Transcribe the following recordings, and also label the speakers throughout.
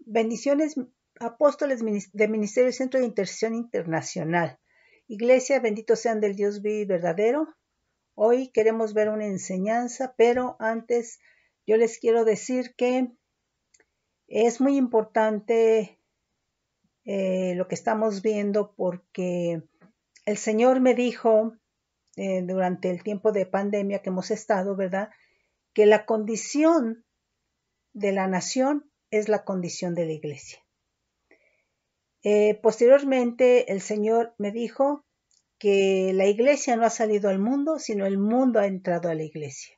Speaker 1: Bendiciones, apóstoles de Ministerio Centro de Intercesión Internacional. Iglesia, benditos sean del Dios vivo y verdadero. Hoy queremos ver una enseñanza, pero antes yo les quiero decir que es muy importante lo que estamos viendo, porque el Señor me dijo durante el tiempo de pandemia que hemos estado, ¿verdad?, que la condición de la nación es la condición de la iglesia. Posteriormente el Señor me dijo que la iglesia no ha salido al mundo, sino el mundo ha entrado a la iglesia.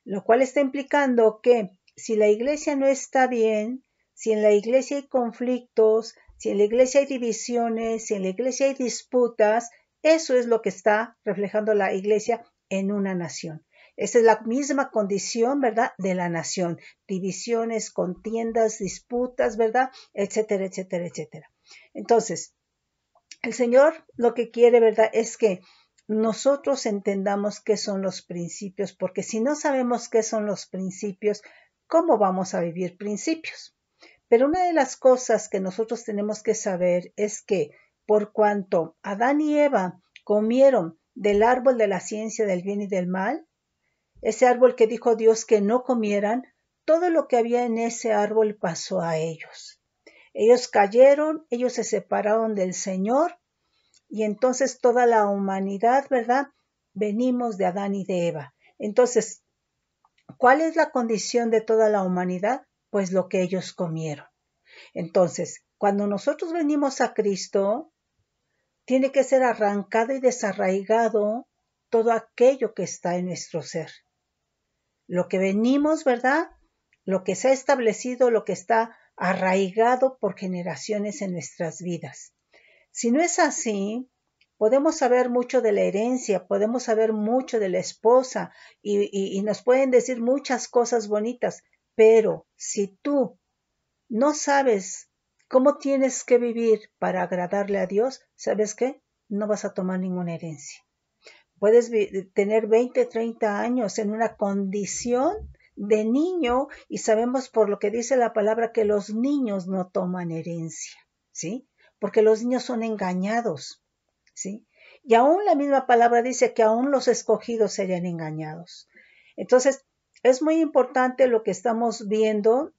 Speaker 1: Lo cual está implicando que si la iglesia no está bien, si en la iglesia hay conflictos, si en la iglesia hay divisiones, si en la iglesia hay disputas, eso es lo que está reflejando la iglesia en una nación. Esa es la misma condición, ¿verdad?, de la nación. Divisiones, contiendas, disputas, ¿verdad?, etcétera, etcétera, etcétera. Entonces, el Señor lo que quiere, ¿verdad?, es que nosotros entendamos qué son los principios, porque si no sabemos qué son los principios, ¿cómo vamos a vivir principios? Pero una de las cosas que nosotros tenemos que saber es que por cuanto Adán y Eva comieron del árbol de la ciencia del bien y del mal, ese árbol que dijo Dios que no comieran, todo lo que había en ese árbol pasó a ellos. Ellos cayeron, ellos se separaron del Señor, y entonces toda la humanidad, ¿verdad?, venimos de Adán y de Eva. Entonces, ¿cuál es la condición de toda la humanidad? Pues lo que ellos comieron. Entonces, cuando nosotros venimos a Cristo, tiene que ser arrancado y desarraigado todo aquello que está en nuestro ser. Lo que venimos, ¿verdad?, lo que se ha establecido, lo que está arraigado por generaciones en nuestras vidas. Si no es así, podemos saber mucho de la herencia, podemos saber mucho de la esposa y nos pueden decir muchas cosas bonitas, pero si tú no sabes cómo tienes que vivir para agradarle a Dios, ¿sabes qué? No vas a tomar ninguna herencia. Puedes tener 20, 30 años en una condición de niño y sabemos por lo que dice la palabra que los niños no toman herencia, ¿sí? Porque los niños son engañados, ¿sí? Y aún la misma palabra dice que aún los escogidos serían engañados. Entonces, es muy importante lo que estamos viendo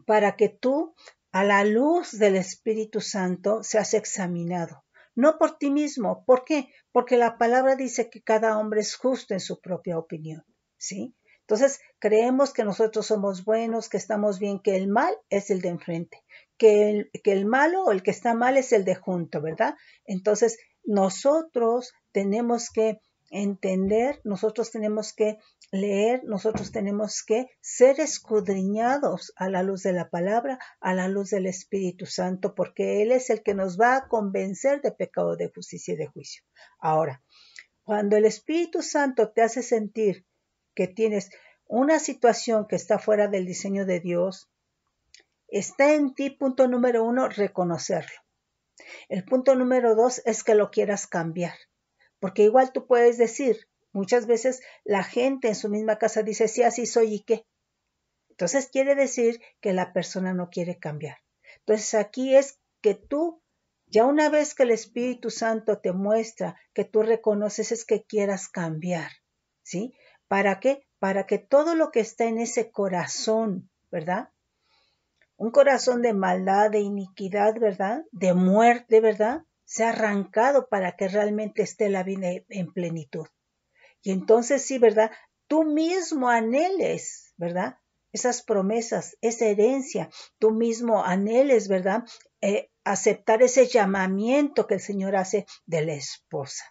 Speaker 1: para que tú, a la luz del Espíritu Santo, seas examinado. No por ti mismo. ¿Por qué? Porque la palabra dice que cada hombre es justo en su propia opinión, ¿sí? Entonces, creemos que nosotros somos buenos, que estamos bien, que el mal es el de enfrente, que el malo o el que está mal es el de junto, ¿verdad? Entonces, nosotros tenemos que entender, nosotros tenemos que leer, nosotros tenemos que ser escudriñados a la luz de la palabra, a la luz del Espíritu Santo, porque Él es el que nos va a convencer de pecado, de justicia y de juicio. Ahora, cuando el Espíritu Santo te hace sentir que tienes una situación que está fuera del diseño de Dios, está en ti, punto número 1, reconocerlo. El punto número 2 es que lo quieras cambiar. Porque igual tú puedes decir, muchas veces la gente en su misma casa dice, sí, así soy y qué. Entonces quiere decir que la persona no quiere cambiar. Entonces aquí es que tú, ya una vez que el Espíritu Santo te muestra que tú reconoces, es que quieras cambiar, ¿sí? ¿Para qué? Para que todo lo que está en ese corazón, ¿verdad? Un corazón de maldad, de iniquidad, ¿verdad?, de muerte, ¿verdad?, sea arrancado para que realmente esté la vida en plenitud. Y entonces sí, ¿verdad?, tú mismo anheles, ¿verdad?, esas promesas, esa herencia, tú mismo anheles, ¿verdad?, aceptar ese llamamiento que el Señor hace de la esposa.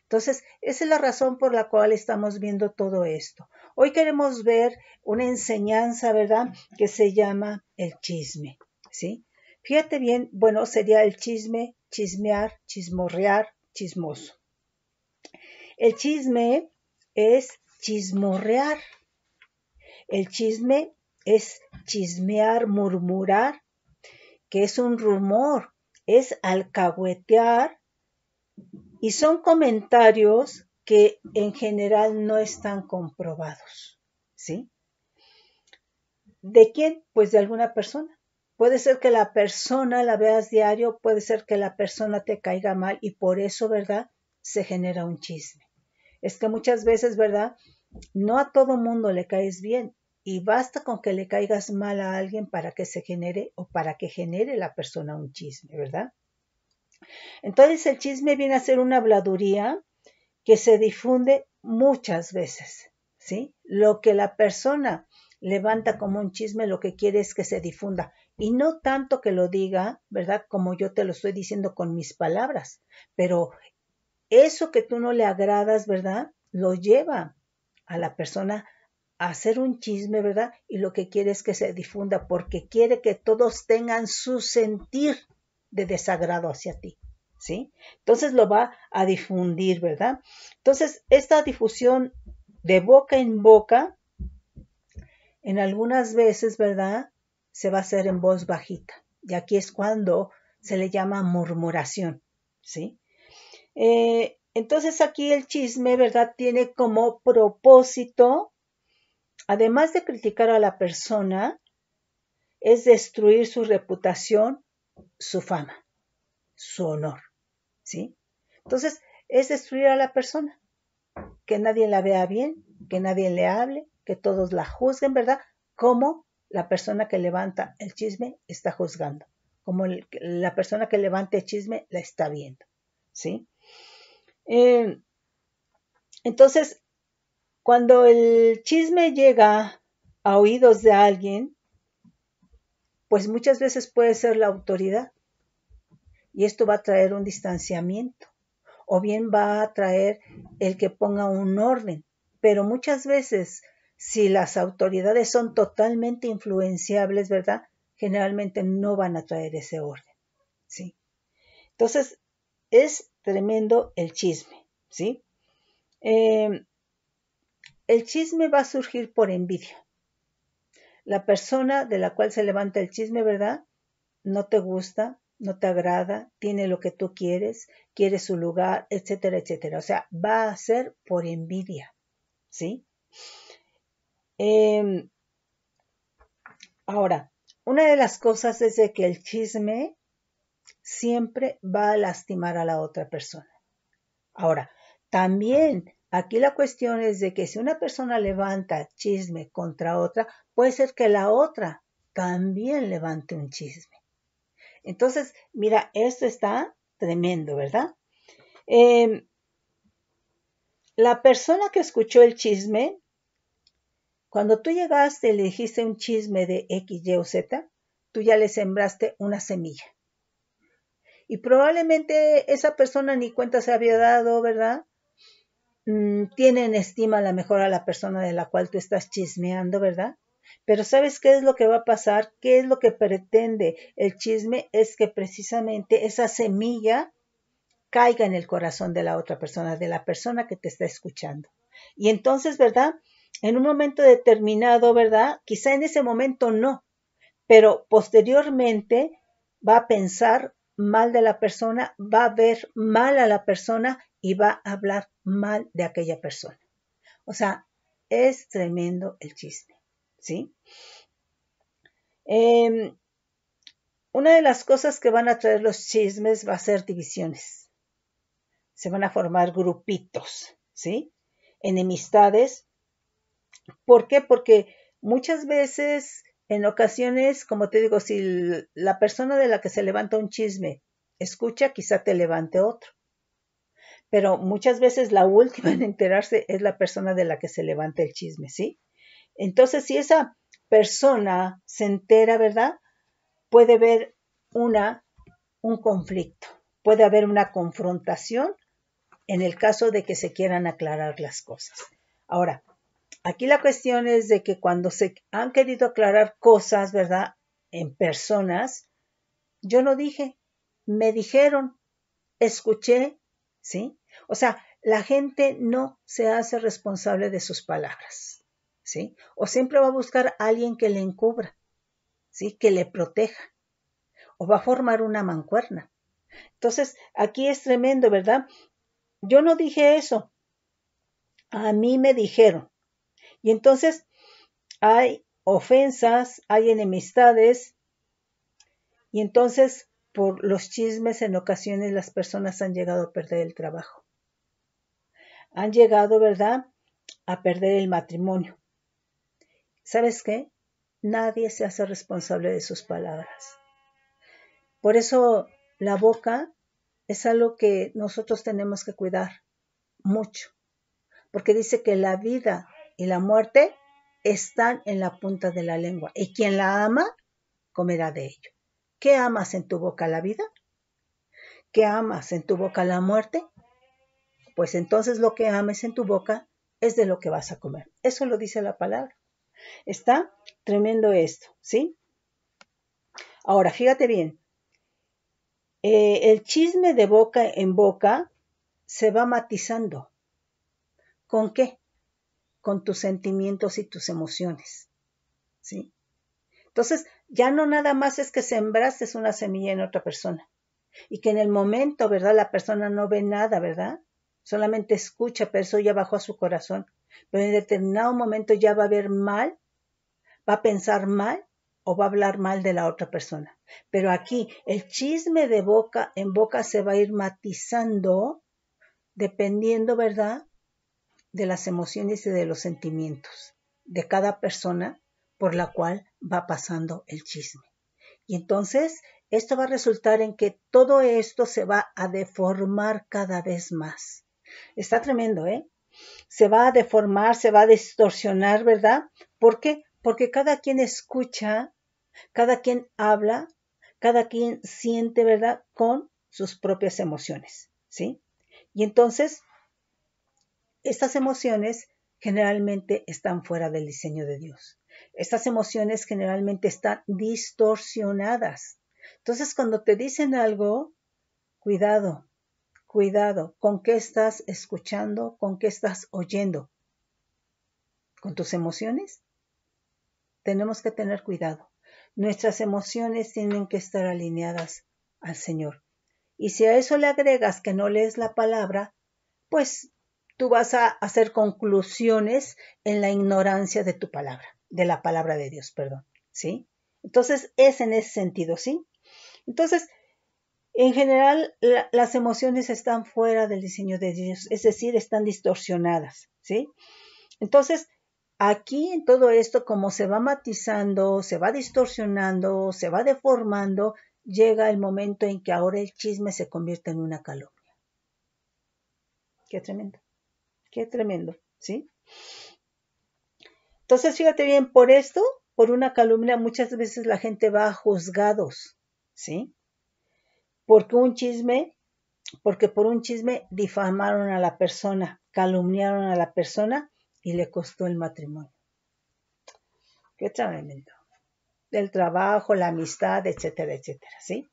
Speaker 1: Entonces, esa es la razón por la cual estamos viendo todo esto. Hoy queremos ver una enseñanza, ¿verdad?, que se llama el chisme, ¿sí? Fíjate bien, bueno, sería el chisme, chismear, chismorrear, chismoso. El chisme es chismorrear. El chisme es chismear, murmurar, que es un rumor, es alcahuetear, y son comentarios que en general no están comprobados, ¿sí? ¿De quién? Pues de alguna persona. Puede ser que la persona la veas diario, puede ser que la persona te caiga mal y por eso, ¿verdad? Se genera un chisme. Es que muchas veces, ¿verdad? No a todo mundo le caes bien y basta con que le caigas mal a alguien para que se genere o para que genere la persona un chisme, ¿verdad? Entonces el chisme viene a ser una habladuría que se difunde muchas veces, ¿sí? Lo que la persona levanta como un chisme, lo que quiere es que se difunda. Y no tanto que lo diga, ¿verdad? Como yo te lo estoy diciendo con mis palabras, pero eso que tú no le agradas, ¿verdad? Lo lleva a la persona a hacer un chisme, ¿verdad? Y lo que quiere es que se difunda porque quiere que todos tengan su sentir de desagrado hacia ti, ¿sí? Entonces lo va a difundir, ¿verdad? Entonces, esta difusión de boca en boca, en algunas veces, ¿verdad? Se va a hacer en voz bajita. Y aquí es cuando se le llama murmuración, ¿sí? Entonces aquí el chisme, ¿verdad? Tiene como propósito, además de criticar a la persona, es destruir su reputación, su fama, su honor, ¿sí? Entonces es destruir a la persona, que nadie la vea bien, que nadie le hable, que todos la juzguen, ¿verdad? Como la persona que levanta el chisme está juzgando, como la persona que levanta el chisme la está viendo, ¿sí? Entonces, cuando el chisme llega a oídos de alguien, pues muchas veces puede ser la autoridad y esto va a traer un distanciamiento o bien va a traer el que ponga un orden, pero muchas veces si las autoridades son totalmente influenciables, ¿verdad? Generalmente no van a traer ese orden, ¿sí? Entonces, es tremendo el chisme, ¿sí? El chisme va a surgir por envidia. La persona de la cual se levanta el chisme, ¿verdad? No te gusta, no te agrada, tiene lo que tú quieres, quiere su lugar, etcétera, etcétera. O sea, va a ser por envidia, ¿sí? Ahora, una de las cosas es de que el chisme siempre va a lastimar a la otra persona. Ahora, también aquí la cuestión es de que si una persona levanta chisme contra otra, puede ser que la otra también levante un chisme. Entonces, mira, esto está tremendo, ¿verdad? La persona que escuchó el chisme, cuando tú llegaste y le dijiste un chisme de X, Y o Z, tú ya le sembraste una semilla. Y probablemente esa persona ni cuenta se había dado, ¿verdad? Tiene en estima a lo mejor a la persona de la cual tú estás chismeando, ¿verdad? Pero ¿sabes qué es lo que va a pasar? ¿Qué es lo que pretende el chisme? Es que precisamente esa semilla caiga en el corazón de la otra persona, de la persona que te está escuchando. Y entonces, ¿verdad? En un momento determinado, ¿verdad? Quizá en ese momento no, pero posteriormente va a pensar mal de la persona, va a ver mal a la persona y va a hablar mal de aquella persona. O sea, es tremendo el chisme, ¿sí? Una de las cosas que van a traer los chismes va a ser divisiones. Se van a formar grupitos, ¿sí? Enemistades. ¿Por qué? Porque muchas veces, en ocasiones, como te digo, si la persona de la que se levanta un chisme escucha, quizá te levante otro. Pero muchas veces la última en enterarse es la persona de la que se levanta el chisme, ¿sí? Entonces, si esa persona se entera, ¿verdad? Puede haber un conflicto, puede haber una confrontación en el caso de que se quieran aclarar las cosas. Ahora, aquí la cuestión es de que cuando se han querido aclarar cosas, ¿verdad? En personas, yo no dije, me dijeron, escuché, ¿sí? O sea, la gente no se hace responsable de sus palabras, ¿sí? O siempre va a buscar a alguien que le encubra, ¿sí? Que le proteja. O va a formar una mancuerna. Entonces, aquí es tremendo, ¿verdad? Yo no dije eso. A mí me dijeron. Y entonces hay ofensas, hay enemistades, Y entonces, por los chismes, en ocasiones las personas han llegado a perder el trabajo. Han llegado, ¿verdad?, a perder el matrimonio. ¿Sabes qué? Nadie se hace responsable de sus palabras. Por eso la boca es algo que nosotros tenemos que cuidar mucho. Porque dice que la vida y la muerte están en la punta de la lengua. Y quien la ama, comerá de ello. ¿Qué amas en tu boca, la vida? ¿Qué amas en tu boca, la muerte? Pues entonces lo que ames en tu boca es de lo que vas a comer. Eso lo dice la palabra. Está tremendo esto, ¿sí? Ahora, fíjate bien. El chisme de boca en boca se va matizando. ¿Con qué? Con tus sentimientos y tus emociones, ¿sí? Entonces, ya no nada más es que sembraste una semilla en otra persona y que en el momento, ¿verdad?, la persona no ve nada, ¿verdad? Solamente escucha, pero eso ya bajó a su corazón. Pero en determinado momento ya va a ver mal, va a pensar mal o va a hablar mal de la otra persona. Pero aquí el chisme de boca en boca se va a ir matizando dependiendo, ¿verdad?, de las emociones y de los sentimientos de cada persona por la cual va pasando el chisme. Y entonces esto va a resultar en que todo esto se va a deformar cada vez más. Está tremendo, ¿eh? Se va a deformar, se va a distorsionar, ¿verdad? ¿Por qué? Porque cada quien escucha, cada quien habla, cada quien siente, ¿verdad?, con sus propias emociones, ¿sí? Y entonces, estas emociones generalmente están fuera del diseño de Dios. Estas emociones generalmente están distorsionadas. Entonces, cuando te dicen algo, cuidado, cuidado, ¿con qué estás escuchando? ¿Con qué estás oyendo? ¿Con tus emociones? Tenemos que tener cuidado. Nuestras emociones tienen que estar alineadas al Señor. Y si a eso le agregas que no lees la palabra, pues tú vas a hacer conclusiones en la ignorancia de tu palabra, de la palabra de Dios, perdón, ¿sí? Entonces es en ese sentido, ¿sí? Entonces, en general, las emociones están fuera del diseño de Dios, es decir, están distorsionadas, ¿sí? Entonces, aquí en todo esto, como se va matizando, se va distorsionando, se va deformando, llega el momento en que ahora el chisme se convierte en una calumnia. Qué tremendo, ¿sí? Entonces, fíjate bien, por esto, por una calumnia, muchas veces la gente va a juzgados, ¿sí? Porque por un chisme difamaron a la persona, calumniaron a la persona y le costó el matrimonio. Qué tremendo. El trabajo, la amistad, etcétera, etcétera, ¿sí?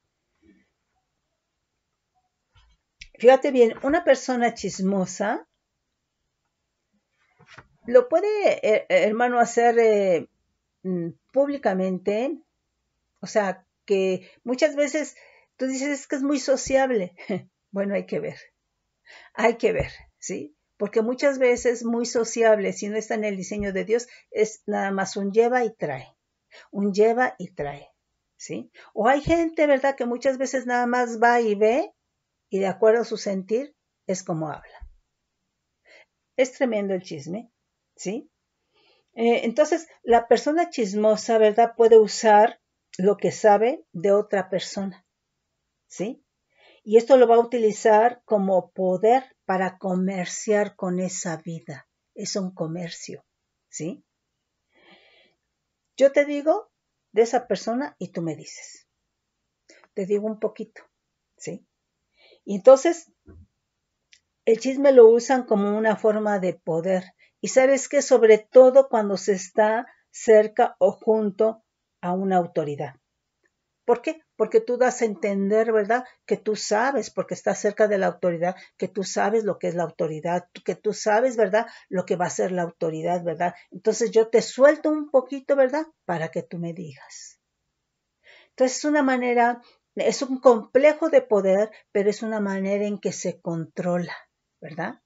Speaker 1: Fíjate bien, una persona chismosa lo puede, hermano, hacer públicamente. O sea, que muchas veces tú dices es que es muy sociable. Bueno, hay que ver, ¿sí? Porque muchas veces muy sociable, si no está en el diseño de Dios, es nada más un lleva y trae, ¿sí? O hay gente, ¿verdad?, que muchas veces nada más va y ve y de acuerdo a su sentir es como habla. Es tremendo el chisme, ¿sí? Entonces, la persona chismosa, ¿verdad?, puede usar lo que sabe de otra persona, ¿sí? Y esto lo va a utilizar como poder para comerciar con esa vida. Es un comercio, ¿sí? Yo te digo de esa persona y tú me dices. Te digo un poquito, ¿sí? Y entonces, el chisme lo usan como una forma de poder. Y sabes que sobre todo cuando se está cerca o junto a una autoridad. ¿Por qué? Porque tú das a entender, ¿verdad?, que tú sabes, porque estás cerca de la autoridad, que tú sabes lo que es la autoridad, que tú sabes, ¿verdad?, lo que va a ser la autoridad, ¿verdad? Entonces yo te suelto un poquito, ¿verdad?, para que tú me digas. Entonces es una manera, es un complejo de poder, pero es una manera en que se controla, ¿verdad?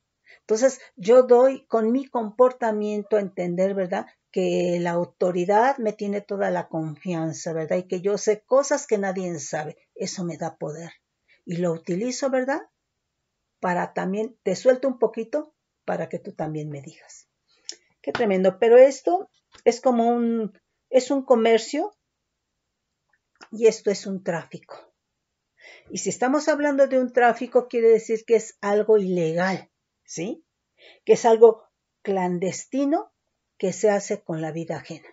Speaker 1: Entonces, yo doy con mi comportamiento a entender, ¿verdad? Que la autoridad me tiene toda la confianza, ¿verdad? Y que yo sé cosas que nadie sabe. Eso me da poder. Y lo utilizo, ¿verdad? Para también, te suelto un poquito para que tú también me digas. Qué tremendo. Pero esto es como es un comercio y esto es un tráfico. Y si estamos hablando de un tráfico, quiere decir que es algo ilegal, ¿sí? Que es algo clandestino que se hace con la vida ajena.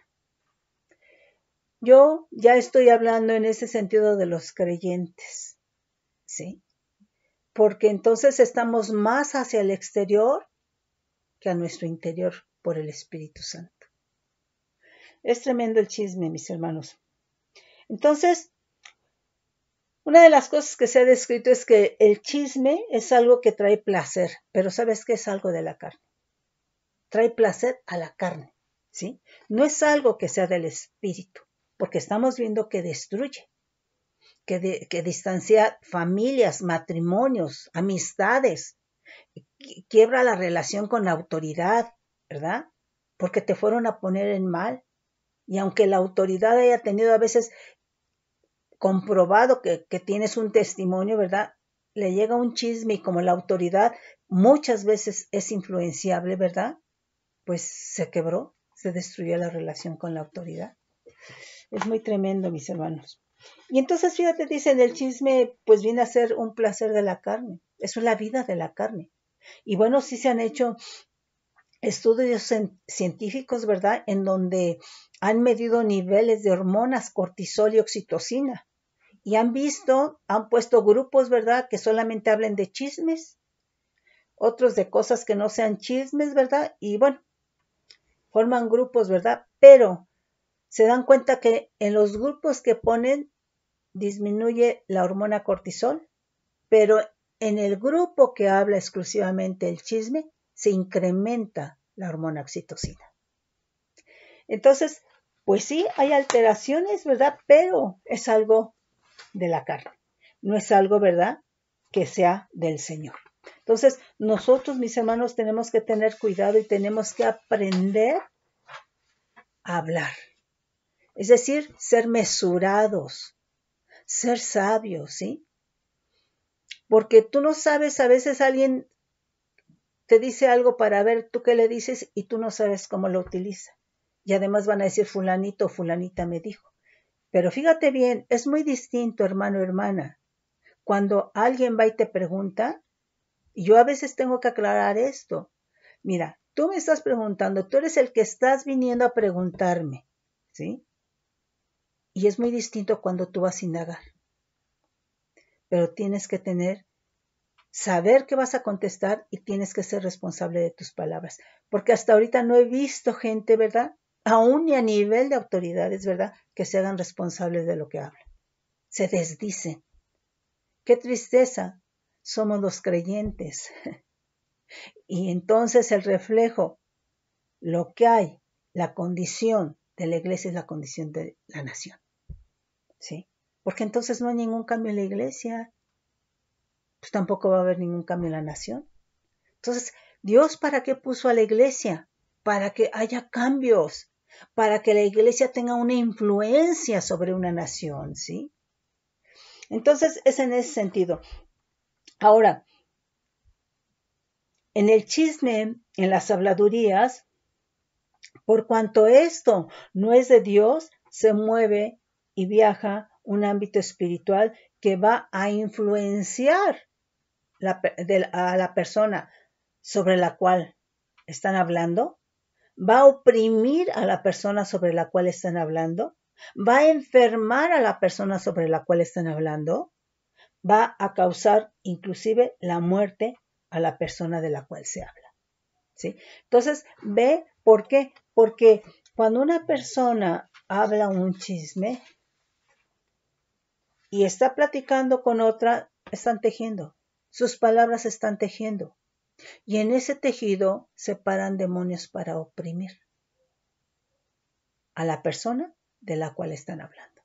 Speaker 1: Yo ya estoy hablando en ese sentido de los creyentes, ¿sí? Porque entonces estamos más hacia el exterior que a nuestro interior por el Espíritu Santo. Es tremendo el chisme, mis hermanos. Entonces, una de las cosas que se ha descrito es que el chisme es algo que trae placer, pero ¿sabes qué? Es algo de la carne. Trae placer a la carne, ¿sí? No es algo que sea del espíritu, porque estamos viendo que destruye, que distancia familias, matrimonios, amistades, quiebra la relación con la autoridad, ¿verdad? Porque te fueron a poner en mal. Y aunque la autoridad haya tenido a veces comprobado que tienes un testimonio, ¿verdad? Le llega un chisme y como la autoridad muchas veces es influenciable, ¿verdad? Pues se quebró, se destruyó la relación con la autoridad. Es muy tremendo, mis hermanos. Y entonces, fíjate, dicen, el chisme pues viene a ser un placer de la carne. Eso es la vida de la carne. Y bueno, sí se han hecho estudios científicos, ¿verdad? En donde han medido niveles de hormonas, cortisol y oxitocina. Y han puesto grupos, ¿verdad? Que solamente hablen de chismes, otros de cosas que no sean chismes, ¿verdad? Y bueno, forman grupos, ¿verdad? Pero se dan cuenta que en los grupos que ponen disminuye la hormona cortisol, pero en el grupo que habla exclusivamente el chisme, se incrementa la hormona oxitocina. Entonces, pues sí, hay alteraciones, ¿verdad? Pero es algo de la carne. No es algo, ¿verdad?, que sea del Señor. Entonces, nosotros, mis hermanos, tenemos que tener cuidado y tenemos que aprender a hablar. Es decir, ser mesurados, ser sabios, ¿sí? Porque tú no sabes, a veces alguien te dice algo para ver tú qué le dices y tú no sabes cómo lo utiliza. Y además van a decir fulanito o fulanita me dijo. Pero fíjate bien, es muy distinto, hermano o hermana. Cuando alguien va y te pregunta, y yo a veces tengo que aclarar esto. Mira, tú me estás preguntando, tú eres el que estás viniendo a preguntarme, ¿sí? Y es muy distinto cuando tú vas a indagar. Pero tienes que saber qué vas a contestar y tienes que ser responsable de tus palabras. Porque hasta ahorita no he visto gente, ¿verdad? Aún ni a nivel de autoridades, ¿verdad? Que se hagan responsables de lo que hablan. Se desdicen. Qué tristeza. Somos los creyentes. Y entonces el reflejo, lo que hay, la condición de la iglesia es la condición de la nación. ¿Sí? Porque entonces no hay ningún cambio en la iglesia. Pues tampoco va a haber ningún cambio en la nación. Entonces, ¿Dios para qué puso a la iglesia? Para que haya cambios, para que la iglesia tenga una influencia sobre una nación, ¿sí? Entonces, es en ese sentido. Ahora, en el chisme, en las habladurías, por cuanto esto no es de Dios, se mueve y viaja un ámbito espiritual que va a influenciar a la persona sobre la cual están hablando, va a oprimir a la persona sobre la cual están hablando, va a enfermar a la persona sobre la cual están hablando, va a causar inclusive la muerte a la persona de la cual se habla. ¿Sí? Entonces, ve por qué. Porque cuando una persona habla un chisme y está platicando con otra, están tejiendo. Sus palabras están tejiendo. Y en ese tejido se paran demonios para oprimir a la persona de la cual están hablando.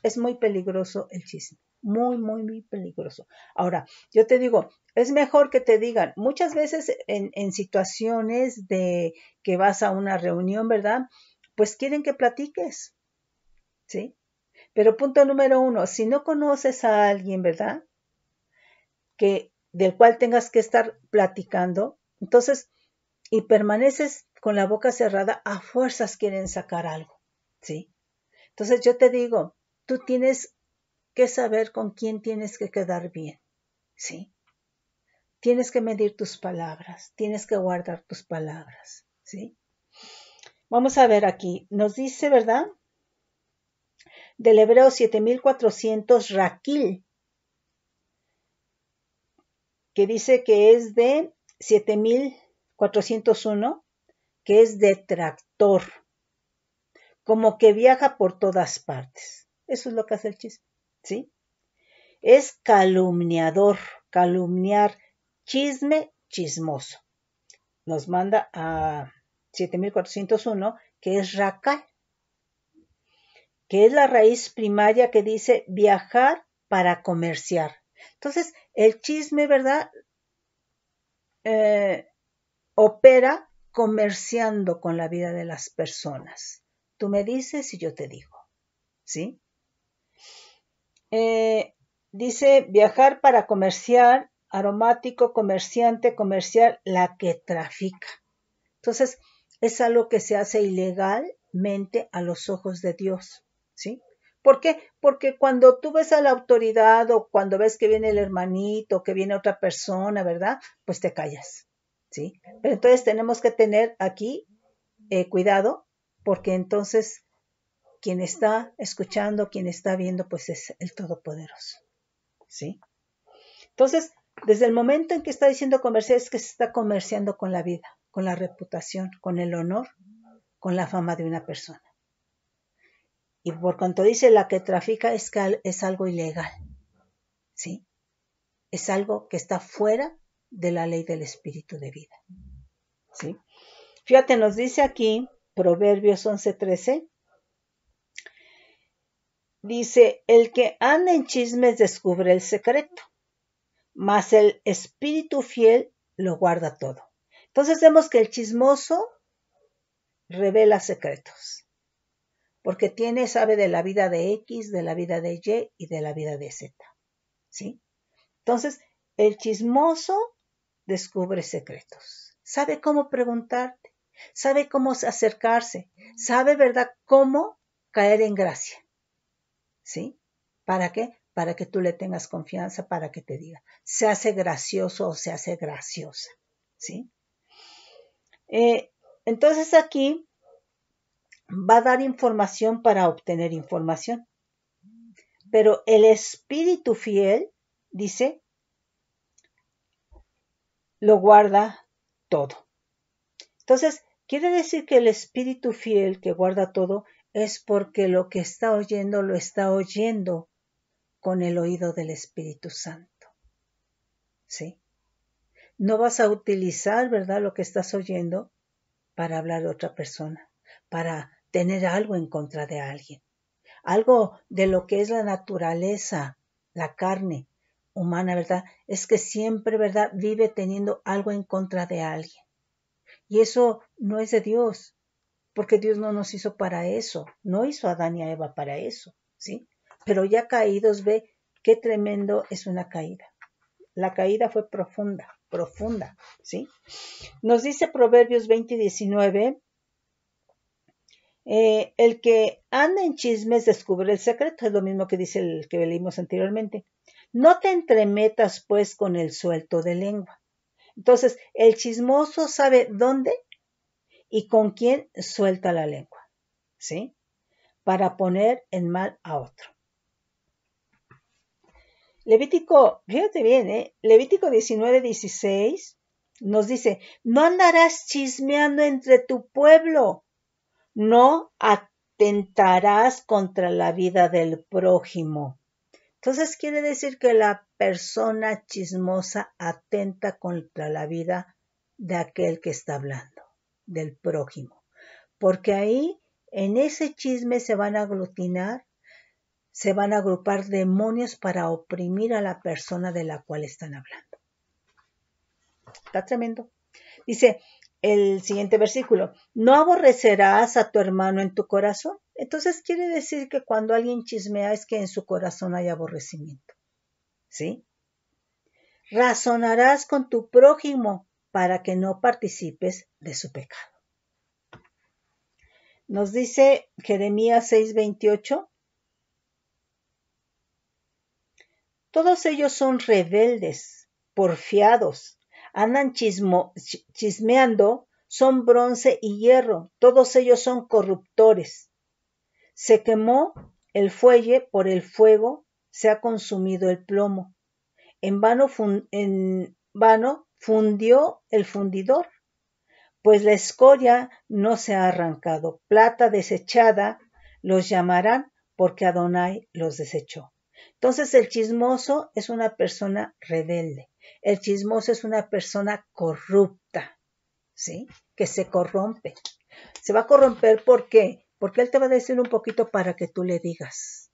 Speaker 1: Es muy peligroso el chisme. Muy, muy, muy peligroso. Ahora, yo te digo, es mejor que te digan, muchas veces en situaciones de que vas a una reunión, ¿verdad? Pues quieren que platiques, ¿sí? Pero punto número uno, si no conoces a alguien, ¿verdad? Del cual tengas que estar platicando, entonces, y permaneces con la boca cerrada, a fuerzas quieren sacar algo, ¿sí? Entonces yo te digo, tú tienes que saber con quién tienes que quedar bien, ¿sí? Tienes que medir tus palabras, tienes que guardar tus palabras, ¿sí? Vamos a ver aquí, nos dice, ¿verdad? Del Hebreo 7400, Raquil, que dice que es de 7401, que es detractor, como que viaja por todas partes. Eso es lo que hace el chisme, ¿sí? Es calumniador, calumniar, chisme, chismoso. Nos manda a 7401, que es racal, que es la raíz primaria que dice viajar para comerciar. Entonces, el chisme, ¿verdad? Opera comerciando con la vida de las personas. Tú me dices y yo te digo, ¿sí? Dice viajar para comerciar, aromático, comerciante, comercial, la que trafica. Entonces, es algo que se hace ilegalmente a los ojos de Dios, ¿sí? ¿Por qué? Porque cuando tú ves a la autoridad o cuando ves que viene el hermanito, que viene otra persona, ¿verdad? Pues te callas, ¿sí? Pero entonces tenemos que tener aquí cuidado, porque entonces quien está escuchando, quien está viendo, pues es el Todopoderoso, ¿sí? Entonces, desde el momento en que está diciendo comerciar, es que se está comerciando con la vida, con la reputación, con el honor, con la fama de una persona. Y por cuanto dice la que trafica, es que es algo ilegal, ¿sí? Es algo que está fuera de la ley del espíritu de vida, ¿sí? Fíjate, nos dice aquí, Proverbios 11:13, dice, el que anda en chismes descubre el secreto, mas el espíritu fiel lo guarda todo. Entonces vemos que el chismoso revela secretos, porque sabe de la vida de X, de la vida de Y y de la vida de Z, ¿sí? Entonces, el chismoso descubre secretos, sabe cómo preguntarte, sabe cómo acercarse, sabe, ¿verdad?, cómo caer en gracia, ¿sí? ¿Para qué? Para que tú le tengas confianza, para que te diga, se hace gracioso o se hace graciosa, ¿sí? Entonces aquí va a dar información para obtener información. Pero el espíritu fiel, dice, lo guarda todo. Entonces, quiere decir que el espíritu fiel que guarda todo es porque lo que está oyendo lo está oyendo con el oído del Espíritu Santo. ¿Sí? No vas a utilizar, ¿verdad?, lo que estás oyendo para hablar de otra persona, para tener algo en contra de alguien. Algo de lo que es la naturaleza, la carne humana, ¿verdad? Es que siempre, ¿verdad?, vive teniendo algo en contra de alguien. Y eso no es de Dios, porque Dios no nos hizo para eso, no hizo a Adán y a Eva para eso, ¿sí? Pero ya caídos, ve qué tremendo es una caída. La caída fue profunda, profunda, ¿sí? Nos dice Proverbios 20:19, el que anda en chismes descubre el secreto, es lo mismo que dice el que leímos anteriormente. No te entremetas pues con el suelto de lengua. Entonces, el chismoso sabe dónde y con quién suelta la lengua, ¿sí? Para poner en mal a otro. Levítico, fíjate bien, Levítico 19:16 nos dice, no andarás chismeando entre tu pueblo, no atentarás contra la vida del prójimo. Entonces quiere decir que la persona chismosa atenta contra la vida de aquel que está hablando, del prójimo. Porque ahí, en ese chisme se van a aglutinar se van a agrupar demonios para oprimir a la persona de la cual están hablando. Está tremendo. Dice el siguiente versículo, ¿no aborrecerás a tu hermano en tu corazón? Entonces quiere decir que cuando alguien chismea es que en su corazón hay aborrecimiento. ¿Sí? Razonarás con tu prójimo para que no participes de su pecado. Nos dice Jeremías 6:28, todos ellos son rebeldes, porfiados, andan chismeando, son bronce y hierro, todos ellos son corruptores. Se quemó el fuelle por el fuego, se ha consumido el plomo. En vano fundió el fundidor, pues la escoria no se ha arrancado. Plata desechada los llamarán, porque Adonai los desechó. Entonces el chismoso es una persona rebelde. El chismoso es una persona corrupta, ¿sí? Que se corrompe. Se va a corromper, ¿por qué? Porque él te va a decir un poquito para que tú le digas,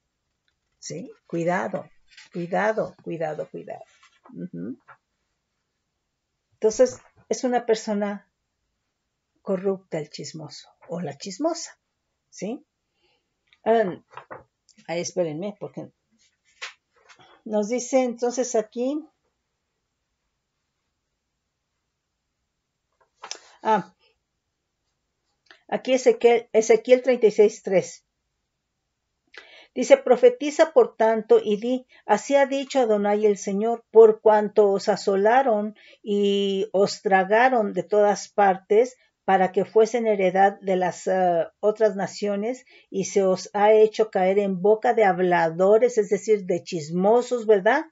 Speaker 1: ¿sí? Cuidado, cuidado, cuidado, cuidado. Entonces, es una persona corrupta el chismoso o la chismosa, ¿sí? Ahí espérenme, porque nos dice entonces aquí, aquí Ezequiel 36:3. Dice, profetiza por tanto y di, así ha dicho Adonai el Señor, por cuanto os asolaron y os tragaron de todas partes para que fuesen heredad de las otras naciones y se os ha hecho caer en boca de habladores, es decir, de chismosos, ¿verdad?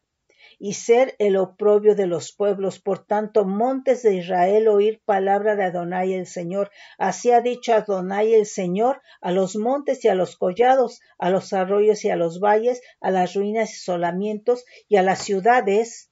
Speaker 1: Y ser el oprobio de los pueblos. Por tanto, montes de Israel, oír palabra de Adonai el Señor. Así ha dicho Adonai el Señor a los montes y a los collados, a los arroyos y a los valles, a las ruinas y solamientos y a las ciudades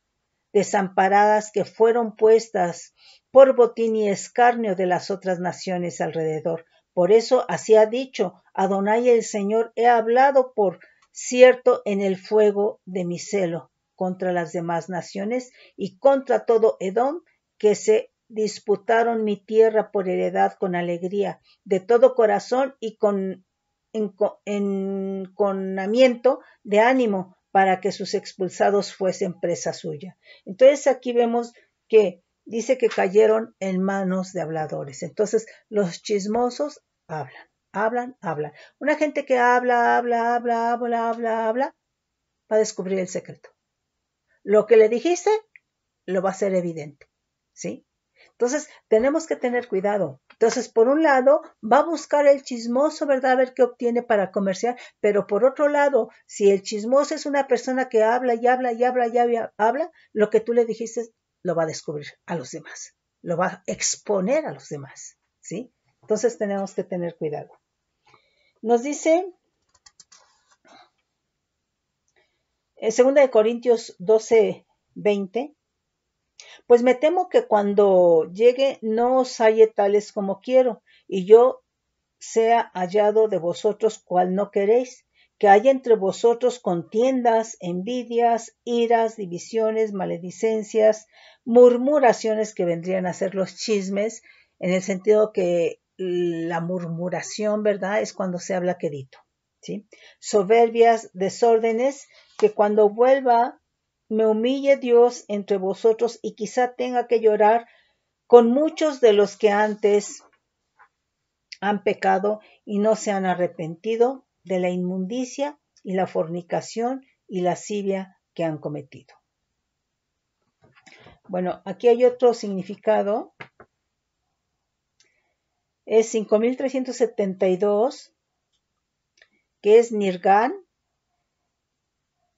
Speaker 1: desamparadas que fueron puestas por botín y escarnio de las otras naciones alrededor. Por eso así ha dicho Adonai el Señor, he hablado por cierto en el fuego de mi celo contra las demás naciones y contra todo Edom, que se disputaron mi tierra por heredad con alegría, de todo corazón y con enconamiento de ánimo, para que sus expulsados fuesen presa suya. Entonces aquí vemos que dice que cayeron en manos de habladores. Entonces los chismosos hablan. Una gente que habla, va a descubrir el secreto. Lo que le dijiste, lo va a hacer evidente, ¿sí? Entonces, tenemos que tener cuidado. Entonces, por un lado, va a buscar el chismoso, ¿verdad? A ver qué obtiene para comerciar, pero por otro lado, si el chismoso es una persona que habla, lo que tú le dijiste lo va a descubrir a los demás, lo va a exponer a los demás, ¿sí? Entonces, tenemos que tener cuidado. Nos dice en 2 Corintios 12:20, pues me temo que cuando llegue no os halle tales como quiero, y yo sea hallado de vosotros cual no queréis, que haya entre vosotros contiendas, envidias, iras, divisiones, maledicencias, murmuraciones, que vendrían a ser los chismes, en el sentido que la murmuración, ¿verdad?, es cuando se habla quedito, ¿sí? Soberbias, desórdenes, que cuando vuelva me humille Dios entre vosotros y quizá tenga que llorar con muchos de los que antes han pecado y no se han arrepentido de la inmundicia y la fornicación y lascivia que han cometido. Bueno, aquí hay otro significado. Es 5372, que es nirgan,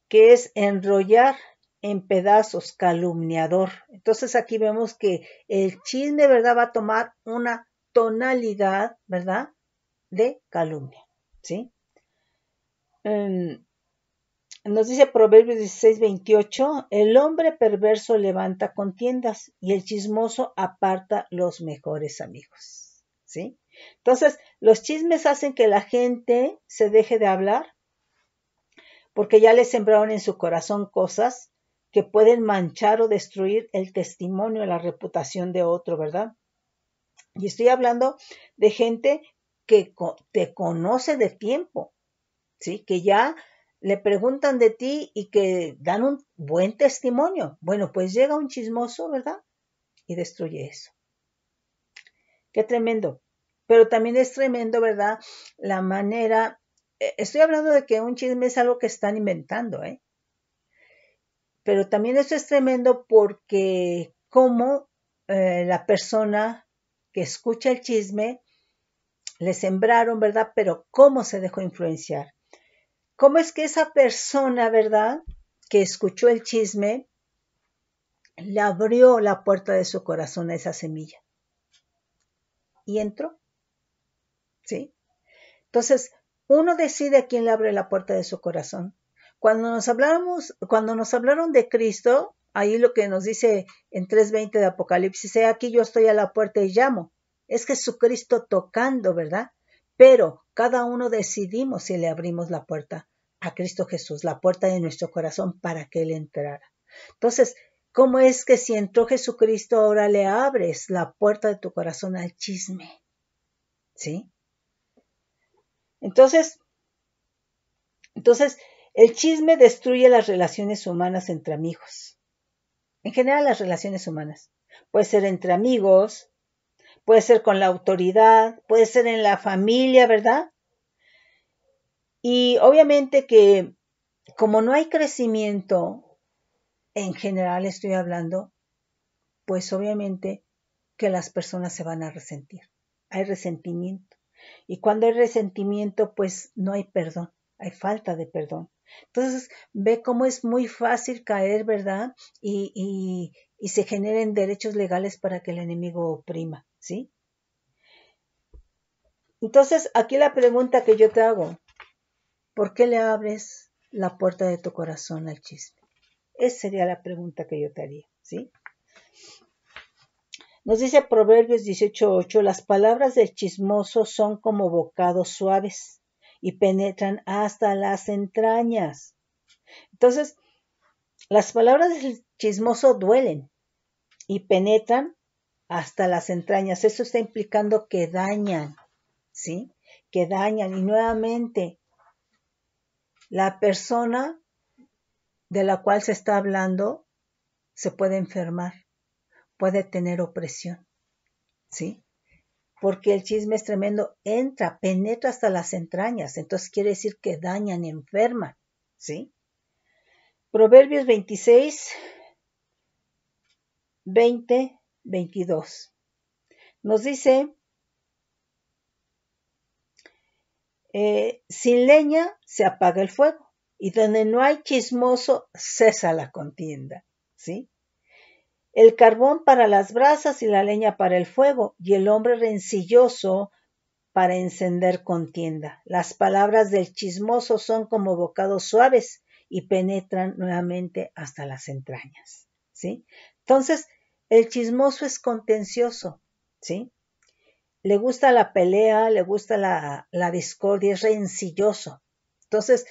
Speaker 1: que es enrollar en pedazos, calumniador. Entonces aquí vemos que el chisme, ¿verdad?, va a tomar una tonalidad, ¿verdad?, de calumnia, ¿sí? Nos dice Proverbios 16:28, el hombre perverso levanta contiendas y el chismoso aparta los mejores amigos, ¿sí? Entonces, los chismes hacen que la gente se deje de hablar, porque ya le sembraron en su corazón cosas que pueden manchar o destruir el testimonio, la reputación de otro, ¿verdad? Y estoy hablando de gente que te conoce de tiempo, ¿sí? Que ya le preguntan de ti y que dan un buen testimonio. Bueno, pues llega un chismoso, ¿verdad? Y destruye eso. Qué tremendo. Pero también es tremendo, ¿verdad? La manera, estoy hablando de que un chisme es algo que están inventando, ¿eh? Pero también esto es tremendo porque como la persona que escucha el chisme le sembraron, ¿verdad? Pero cómo se dejó influenciar. ¿Cómo es que esa persona, ¿verdad? Que escuchó el chisme, le abrió la puerta de su corazón a esa semilla. Y entró, ¿sí? Entonces, uno decide a quién le abre la puerta de su corazón. Cuando nos hablaron de Cristo, ahí lo que nos dice en 3:20 de Apocalipsis, aquí yo estoy a la puerta y llamo. Es Jesucristo tocando, ¿verdad? Pero cada uno decidimos si le abrimos la puerta a Cristo Jesús, la puerta de nuestro corazón para que Él entrara. Entonces, ¿cómo es que si entró Jesucristo ahora le abres la puerta de tu corazón al chisme? ¿Sí? Entonces, el chisme destruye las relaciones humanas entre amigos. En general, las relaciones humanas. Puede ser entre amigos, puede ser con la autoridad, puede ser en la familia, ¿verdad? Y obviamente que como no hay crecimiento, en general estoy hablando, pues obviamente que las personas se van a resentir. Hay resentimiento. Y cuando hay resentimiento, pues no hay perdón, hay falta de perdón. Entonces, ve cómo es muy fácil caer, ¿verdad? Y se generen derechos legales para que el enemigo oprima, ¿sí? Entonces, aquí la pregunta que yo te hago, ¿por qué le abres la puerta de tu corazón al chisme? Esa sería la pregunta que yo te haría, ¿sí? Nos dice Proverbios 18:8, las palabras del chismoso son como bocados suaves y penetran hasta las entrañas. Entonces, las palabras del chismoso duelen y penetran hasta las entrañas. Eso está implicando que dañan, ¿sí? Que dañan. Y nuevamente, la persona de la cual se está hablando se puede enfermar, puede tener opresión, ¿sí? Porque el chisme es tremendo, penetra hasta las entrañas, entonces quiere decir que dañan, enferman, ¿sí? Proverbios 26, 20, 22. Nos dice, sin leña se apaga el fuego, y donde no hay chismoso cesa la contienda, ¿sí? El carbón para las brasas y la leña para el fuego, y el hombre rencilloso para encender contienda. Las palabras del chismoso son como bocados suaves y penetran nuevamente hasta las entrañas, ¿sí? Entonces, el chismoso es contencioso, ¿sí? Le gusta la pelea, le gusta la discordia, es rencilloso. Entonces,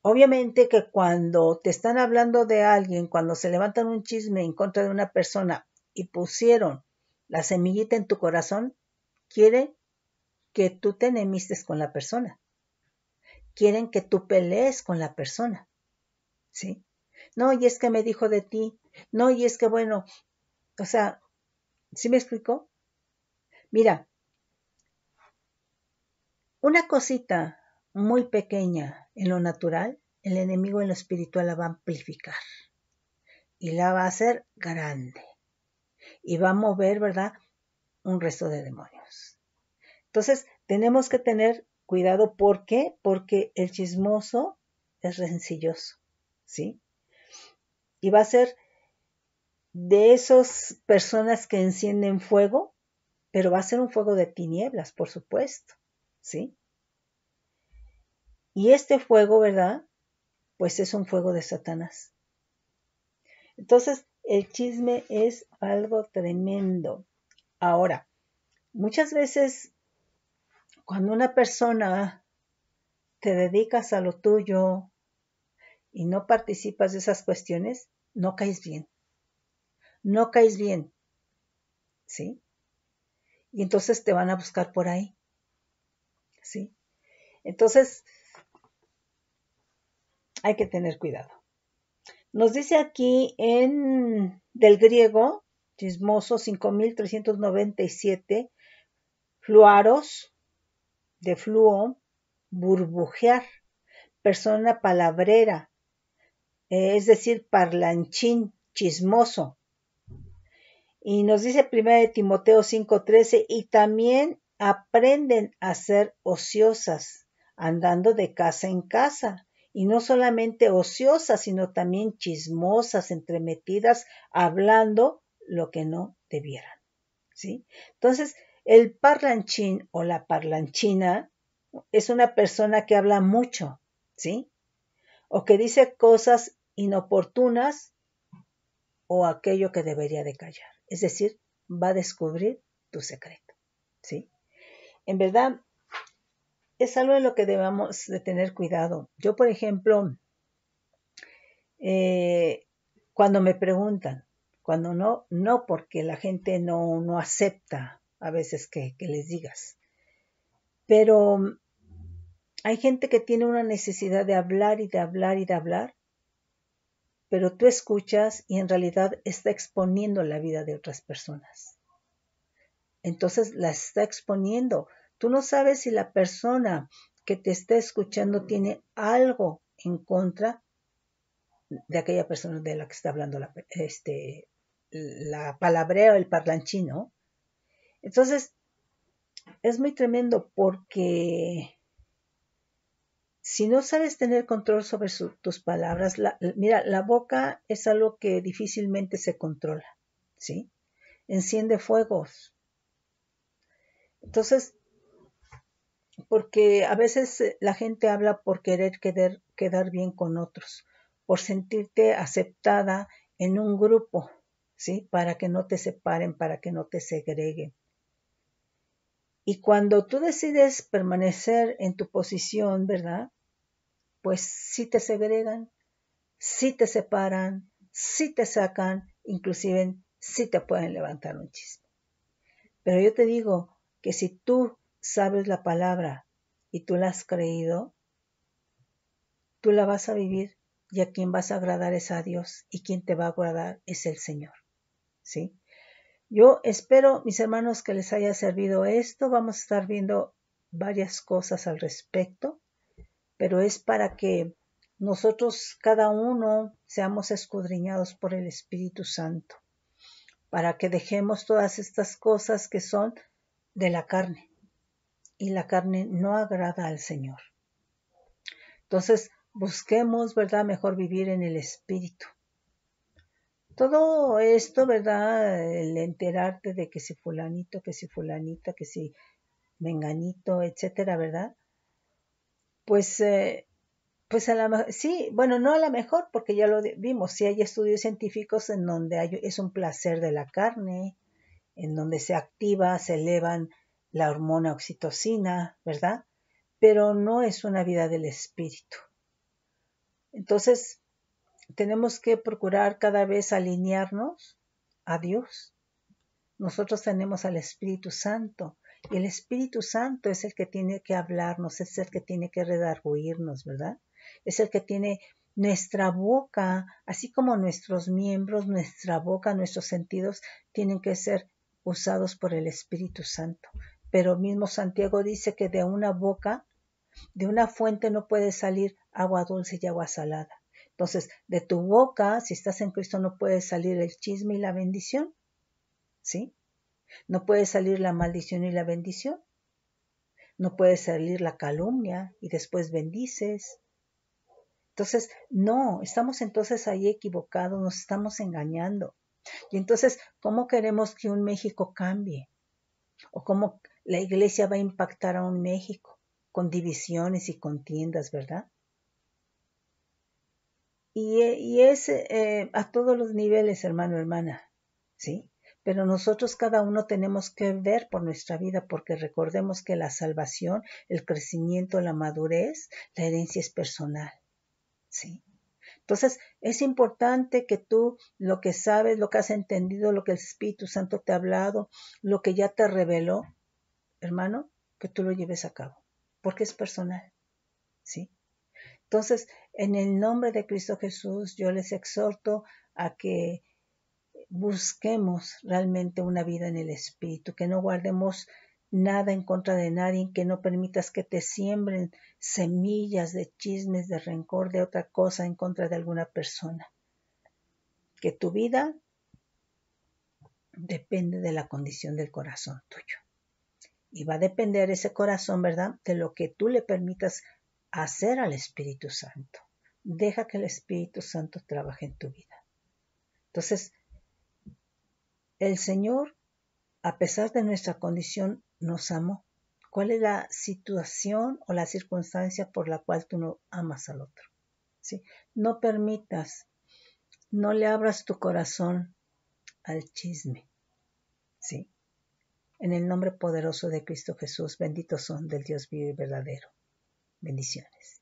Speaker 1: obviamente que cuando te están hablando de alguien, cuando se levantan un chisme en contra de una persona y pusieron la semillita en tu corazón, quiere que tú te enemistes con la persona. Quieren que tú pelees con la persona, ¿sí? No, y es que me dijo de ti. No, y es que bueno, o sea, ¿sí me explicó? Mira, una cosita muy pequeña en lo natural, el enemigo en lo espiritual la va a amplificar y la va a hacer grande y va a mover, ¿verdad? Un resto de demonios. Entonces, tenemos que tener cuidado. ¿Por qué? Porque el chismoso es rencilloso, ¿sí? Y va a ser de esas personas que encienden fuego, pero va a ser un fuego de tinieblas, por supuesto, ¿sí? Y este fuego, ¿verdad? Pues es un fuego de Satanás. Entonces, el chisme es algo tremendo. Ahora, muchas veces cuando una persona te dedicas a lo tuyo, y no participas de esas cuestiones, no caes bien. No caes bien, ¿sí? Y entonces te van a buscar por ahí, ¿sí? Entonces, hay que tener cuidado. Nos dice aquí del griego, chismoso 5397, fluaros, de fluo, burbujear, persona palabrera, es decir, parlanchín, chismoso. Y nos dice 1 Timoteo 5:13, y también aprenden a ser ociosas, andando de casa en casa. Y no solamente ociosas, sino también chismosas, entremetidas, hablando lo que no debieran. ¿Sí? Entonces, el parlanchín o la parlanchina es una persona que habla mucho, ¿sí? O que dice cosas inoportunas o aquello que debería de callar. Es decir, va a descubrir tu secreto, ¿sí? En verdad, es algo en lo que debamos de tener cuidado. Yo, por ejemplo, cuando me preguntan, cuando no porque la gente no acepta a veces que les digas, pero hay gente que tiene una necesidad de hablar y de hablar y de hablar, pero tú escuchas y en realidad está exponiendo la vida de otras personas. Entonces la está exponiendo. Tú no sabes si la persona que te está escuchando tiene algo en contra de aquella persona de la que está hablando la palabrea o el parlanchino. Entonces, es muy tremendo porque si no sabes tener control sobre tus palabras, mira, la boca es algo que difícilmente se controla, ¿sí? Enciende fuegos. Entonces, porque a veces la gente habla por querer quedar bien con otros, por sentirte aceptada en un grupo, ¿sí? Para que no te separen, para que no te segreguen. Y cuando tú decides permanecer en tu posición, ¿verdad? Pues sí te segregan, sí te separan, sí te sacan, inclusive sí te pueden levantar un chisme. Pero yo te digo que si tú sabes la palabra y tú la has creído, tú la vas a vivir y a quien vas a agradar es a Dios y quien te va a agradar es el Señor, ¿sí? Yo espero, mis hermanos, que les haya servido esto. Vamos a estar viendo varias cosas al respecto, pero es para que nosotros, cada uno, seamos escudriñados por el Espíritu Santo, para que dejemos todas estas cosas que son de la carne, y la carne no agrada al Señor. Entonces, busquemos, ¿verdad?, mejor vivir en el Espíritu. Todo esto, ¿verdad?, el enterarte de que si fulanito, que si fulanita, que si menganito, etcétera, ¿verdad? Pues a la mejor, sí, bueno, no a la mejor, porque ya lo vimos, sí hay estudios científicos en donde es un placer de la carne, en donde se activa, se elevan la hormona oxitocina, ¿verdad? Pero no es una vida del espíritu. Entonces, tenemos que procurar cada vez alinearnos a Dios. Nosotros tenemos al Espíritu Santo y el Espíritu Santo es el que tiene que hablarnos, es el que tiene que redarguirnos, ¿verdad? Es el que tiene nuestra boca, así como nuestros miembros, nuestra boca, nuestros sentidos tienen que ser usados por el Espíritu Santo. Pero mismo Santiago dice que de una boca, de una fuente no puede salir agua dulce y agua salada. Entonces, de tu boca, si estás en Cristo, no puede salir el chisme y la bendición, ¿sí? No puede salir la maldición y la bendición. No puede salir la calumnia y después bendices. Entonces, no, estamos entonces ahí equivocados, nos estamos engañando. Y entonces, ¿cómo queremos que un México cambie? ¿O cómo la iglesia va a impactar a un México? Con divisiones y contiendas, ¿verdad? Y es a todos los niveles, hermano, hermana, ¿sí? Pero nosotros cada uno tenemos que ver por nuestra vida, porque recordemos que la salvación, el crecimiento, la madurez, la herencia es personal, ¿sí? Entonces, es importante que tú lo que sabes, lo que has entendido, lo que el Espíritu Santo te ha hablado, lo que ya te reveló, hermano, que tú lo lleves a cabo, porque es personal, ¿sí? Entonces, en el nombre de Cristo Jesús, yo les exhorto a que busquemos realmente una vida en el Espíritu, que no guardemos nada en contra de nadie, que no permitas que te siembren semillas de chismes, de rencor, de otra cosa en contra de alguna persona. Que tu vida depende de la condición del corazón tuyo. Y va a depender ese corazón, ¿verdad?, de lo que tú le permitas hacer al Espíritu Santo. Deja que el Espíritu Santo trabaje en tu vida. Entonces, el Señor, a pesar de nuestra condición, nos amó. ¿Cuál es la situación o la circunstancia por la cual tú no amas al otro? ¿Sí? No permitas, no le abras tu corazón al chisme. ¿Sí? En el nombre poderoso de Cristo Jesús, benditos son del Dios vivo y verdadero. Bendiciones.